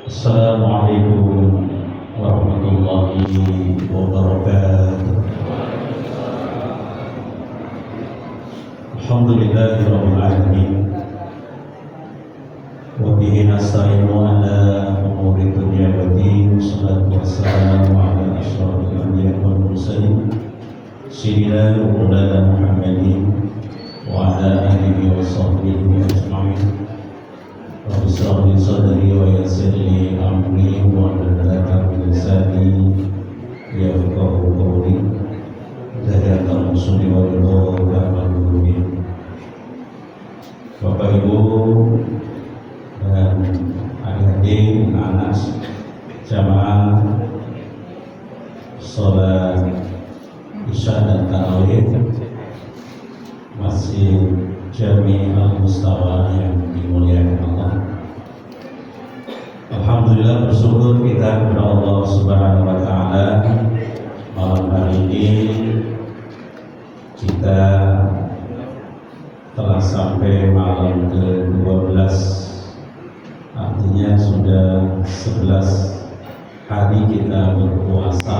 Assalamualaikum warahmatullahi wabarakatuh. Alhamdulillahirabbil alamin. Wa bihi nasta'inu ala umuri dunya wa din. Wassalatu wassalamu ala asyrafil anbiya'i wal mursalin sayyidina wa maulana Muhammadin wa ala alihi wa sahbihi ajma'in. Rabbi shrah li sadri wa yassir li amri wahlul 'uqdatam min lisani yafqahu qawli. Hidayatan rusuli wa ridwan min. Bapak Ibu dan adik-adik, anak jamaah sholat Isya dan Tarawih Masjid Jami Al-Mustawa yang dimuliakan Allah. Alhamdulillah, bersyukur kita kepada Allah Subhanahu wa taala. Malam hari ini kita telah sampai malam ke-12. Artinya sudah 11 hari kita berpuasa.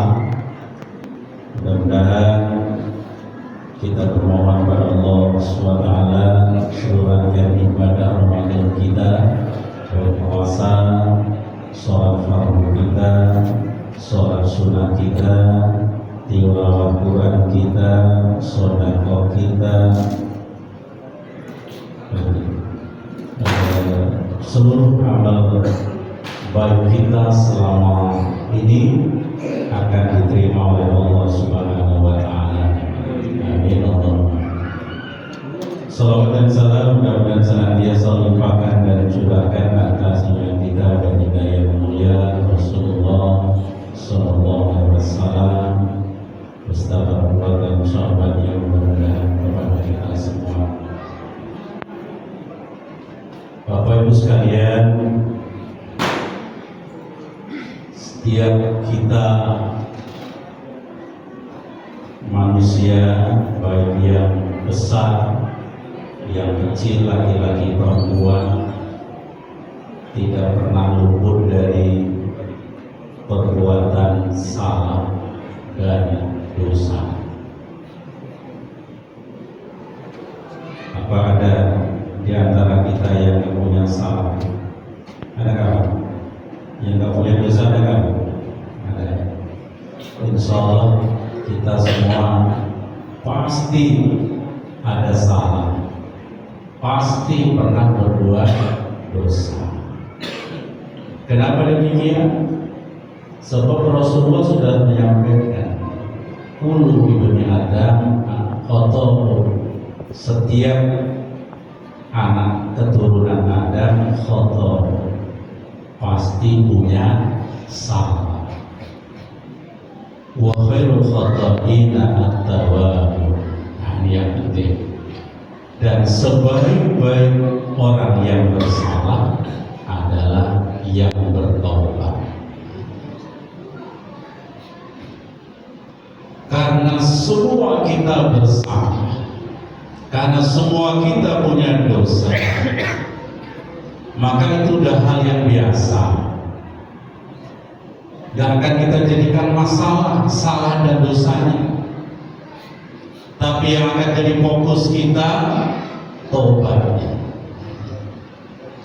Mudah-mudahan kita bermohon kepada Allah SWT seluruh rangkaian ibadah Ramadan kita, berpuasa, sholat fardu kita, sholat sunnah kita, tilawah Quran kita, sedekah kita, seluruh amal baik kita selama ini akan diterima oleh Allah Subhanahu wa taala. Amin Allahumma. Salawat dan salam mudah-mudahan senantiasa limpahkan dan curahkan atas junjungan kita dan hidayah mulia Rasulullah sallallahu alaihi wasallam beserta keluarga dan sahabatnya, mudah-mudahan kepada kita semua. Bapak Ibu sekalian, setiap kita manusia, baik yang besar, yang kecil, laki-laki, perempuan, tidak pernah luput dari perbuatan salah dan dosa. Apa ada di antara kita yang tidak punya salah? Ada nggak? Yang nggak punya dosa ada nggak? Ada. Insya Allah kita semua pasti ada salah, pasti pernah berbuat dosa. Kenapa demikian? Sebab Rasulullah sudah menyampaikan, kullu ibni Adam khota'un, setiap anak keturunan Adam khota'un, pasti punya salah. Wa khairul khata'ina at-tawwabun. Nah, ini yang penting. Dan sebaik-baik orang yang bersalah adalah yang bertobat. Karena semua kita bersalah, karena semua kita punya dosa, maka itu udah hal yang biasa. Gak akan kita jadikan masalah salah dan dosanya, tapi yang akan jadi fokus kita tobatnya.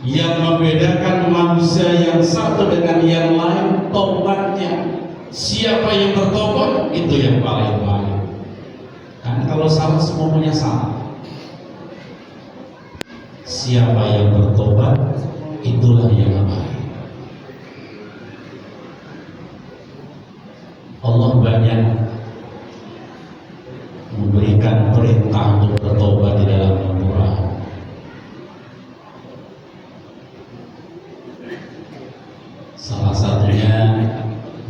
Yang membedakan manusia yang satu dengan yang lain tobatnya. Siapa yang bertobat itu yang paling baik. Karena kalau salah semuanya salah. Siapa yang bertobat itulah yang baik. Allah banyak memberikan perintah untuk bertobat di dalam Al-Quran. Salah satunya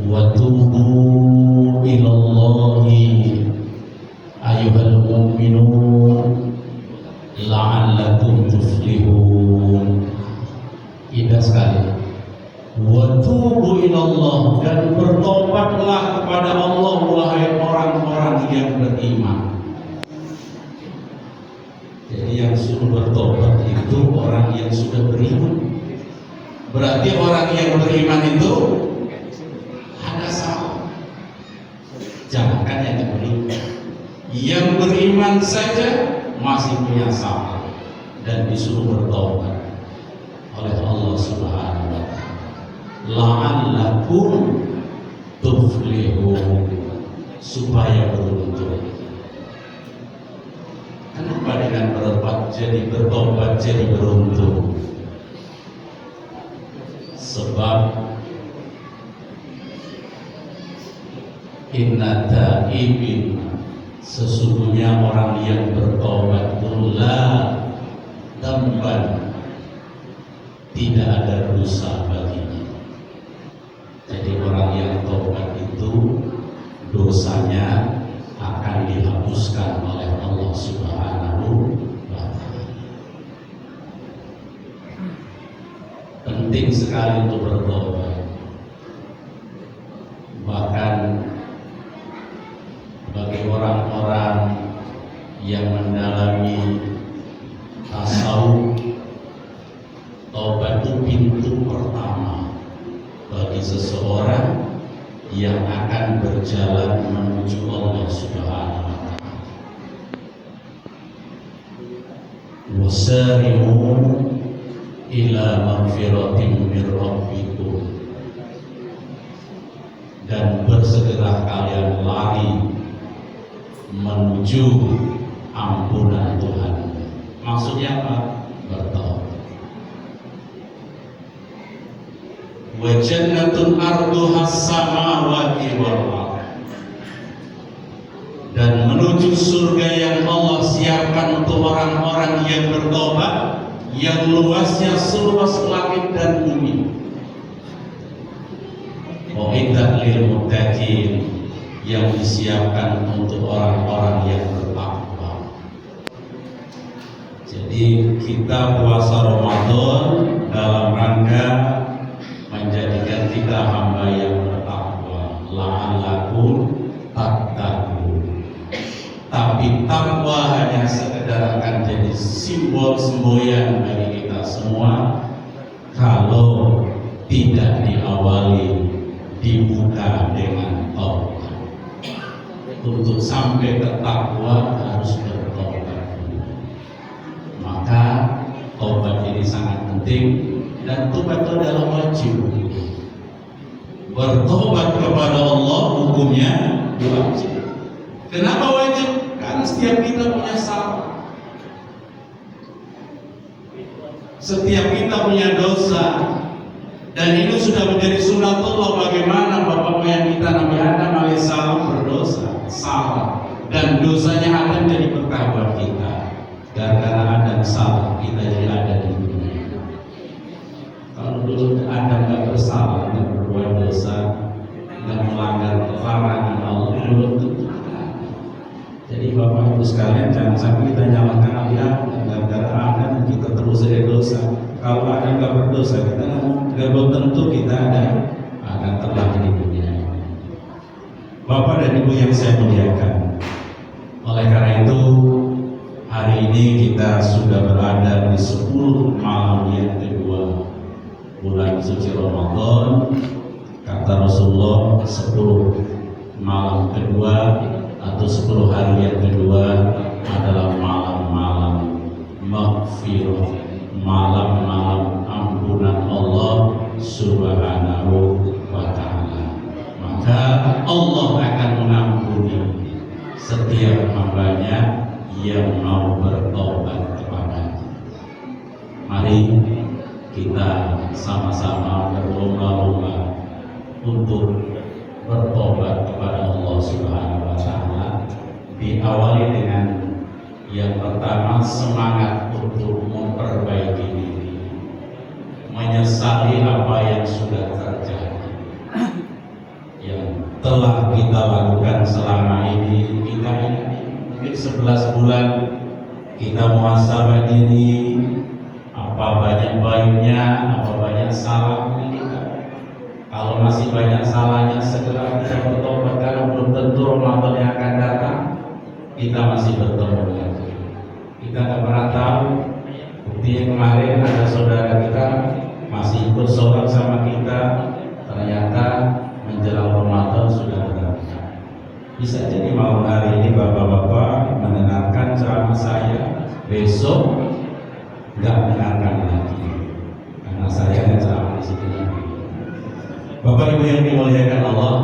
watubu ilallahi ayyuhal mu'minun la'allakum tuflihun. Indah sekali. Watubu ilallah, dan bertobatlah kepada Allah wahai orang-orang yang beriman. Jadi yang suruh bertobat itu orang yang sudah beriman. Berarti orang yang beriman itu ada salah. Jangankan yang beriman, yang beriman saja masih punya salah dan disuruh bertobat oleh Allah Subhanahu wa taala. La'allakum tuflihun, supaya beruntung. Kenapa dengan bertobat jadi beruntung? Sebab inna ta'ibin, sesungguhnya orang yang bertobat itu la damban, tidak ada dosa baginya. Jadi orang yang tobat itu dosanya akan dihapuskan oleh Allah Subhanahu wa taala. Penting sekali untuk bertobat. Bahkan bagi orang-orang yang mendalami tasawuf, tobat itu pintu pertama bagi seseorang yang akan berjalan menuju Allah Subhanahu wa taala. Wasari'u ila maghfiratin min rabbikum, dan bersegera kalian lari menuju ampunan Tuhan. Maksudnya apa? Bertobat. Wa jannatun arduhas samawati wal ardh, dan menuju surga yang Allah siapkan untuk orang-orang yang bertobat, yang luasnya seluas langit dan bumi. Uiddat lil muttaqin, yang disiapkan untuk orang-orang yang bertakwa. Jadi kita puasa Ramadan dalam rangka menjadikan kita hamba yang bertakwa, la'allakum tattaqun. Tapi takwa hanya sekedar akan jadi simbol semboyan bagi kita semua kalau tidak diawali, dibuka dengan taubat. Untuk sampai ke takwa harus bertobat. Maka taubat ini sangat penting, dan taubat itu adalah wajib. Bertobat kepada Allah hukumnya wajib. Kenapa wajib? Karena setiap kita punya salah, setiap kita punya dosa, dan itu sudah menjadi sunatullah. Bagaimana bapak moyang kita Nabi Adam alaihissalam berdosa, salah, dan dosanya Adam jadi berkah buat kita. Gara-gara Adam salah, kita jadi ada di dunia. Kalau dulu Adam nggak bersalah, nggak berbuat dosa, nggak melanggar larangan Allah, belum tentu. Jadi bapak ibu sekalian, jangan sampai kita nyalakan Nabi Adam. Gara-gara Adam kita terus ada dosa. Kalau Adam nggak berdosa, kita nggak tentu kita akan terlahir di dunia ini. Bapak dan ibu yang saya muliakan, oleh karena itu hari ini kita sudah berada di 10 malam yang kedua bulan suci Ramadan. Kata Rasulullah, 10 malam kedua atau 10 hari yang kedua adalah malam-malam maghfirah, malam-malam ampunan Allah Subhanahu wa taala. Maka Allah akan mengampuni setiap hambanya yang mau bertobat kepadanya. Mari kita sama-sama berlomba-lomba untuk bertobat kepada Allah Subhanahu wa taala. Diawali dengan yang pertama, semangat untuk memperbaiki diri, menyesali apa yang sudah terjadi, yang telah kita lakukan selama ini. Kita ini mungkin 11 bulan kita muhasabah diri, apa banyak baiknya, apa banyak salahnya kita. Kalau masih banyak salahnya, segera kita bertobat, karena belum tentu Ramadan yang akan datang kita masih bertemu lagi. Kita nggak pernah tahu. Bukti kemarin ada saudara kita masih ikut sholat sama kita, ternyata menjelang Ramadan sudah berangkat. Bisa jadi malam hari ini bapak-bapak mendengarkan ceramah saya, besok nggak mendengarkan lagi, karena saya ada ceramah di sini lagi. Bapak Ibu yang dimuliakan Allah,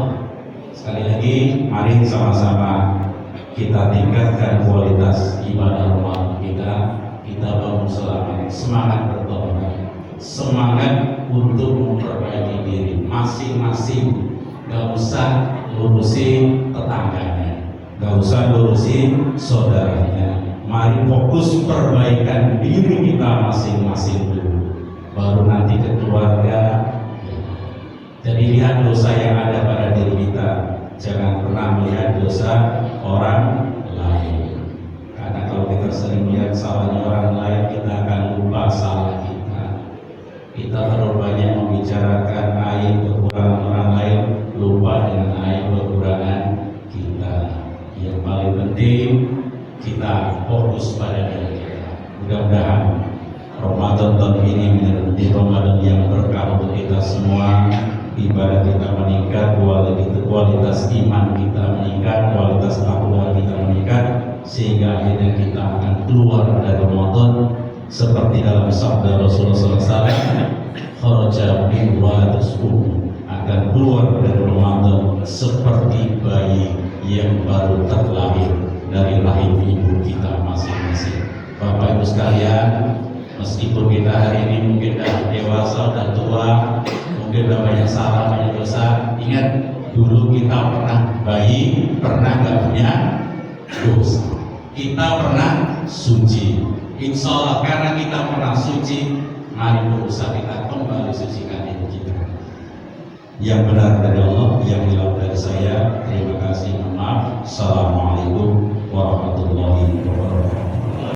sekali lagi mari sama-sama kita tingkatkan kualitas ibadah Ramadan kita. Kita bangun semangat bertobat, semangat untuk memperbaiki diri masing-masing. Gak usah lurusin tetangganya, gak usah lurusin saudaranya. Mari fokus perbaikan diri kita masing-masing dulu, baru nanti ke keluarga. Jadi lihat dosa yang ada pada diri kita, jangan pernah melihat dosa orang lain. Karena kalau kita sering melihat salahnya orang lain, kita akan lupa salah kita. Kita terlalu banyak membicarakan aib kekurangan orang lain, lupa dengan aib kekurangan kita. Yang paling penting kita fokus pada diri kita. Mudah-mudahan Ramadan tahun ini menjadi Ramadan yang berkah untuk kita semua. Ibadah kita meningkat, kualitas iman kita meningkat, kualitas takwa kita meningkat, sehingga akhirnya kita akan keluar dari Ramadan seperti dalam sabda Rasulullah SAW, kharaja min waladusum, akan keluar dari Ramadan seperti bayi yang baru terlahir dari rahim ibu kita masing-masing. Bapak Ibu sekalian, meskipun kita hari ini mungkin sudah dewasa, sudah tua, mungkin sudah banyak salah, banyak dosa, ingat dulu kita pernah bayi, pernah nggak punya dosa. Kita pernah suci. Insya Allah karena kita pernah suci, mari berusaha kita kembali sucikan diri kita. Yang benar dari Allah, yang hilang dari saya. Terima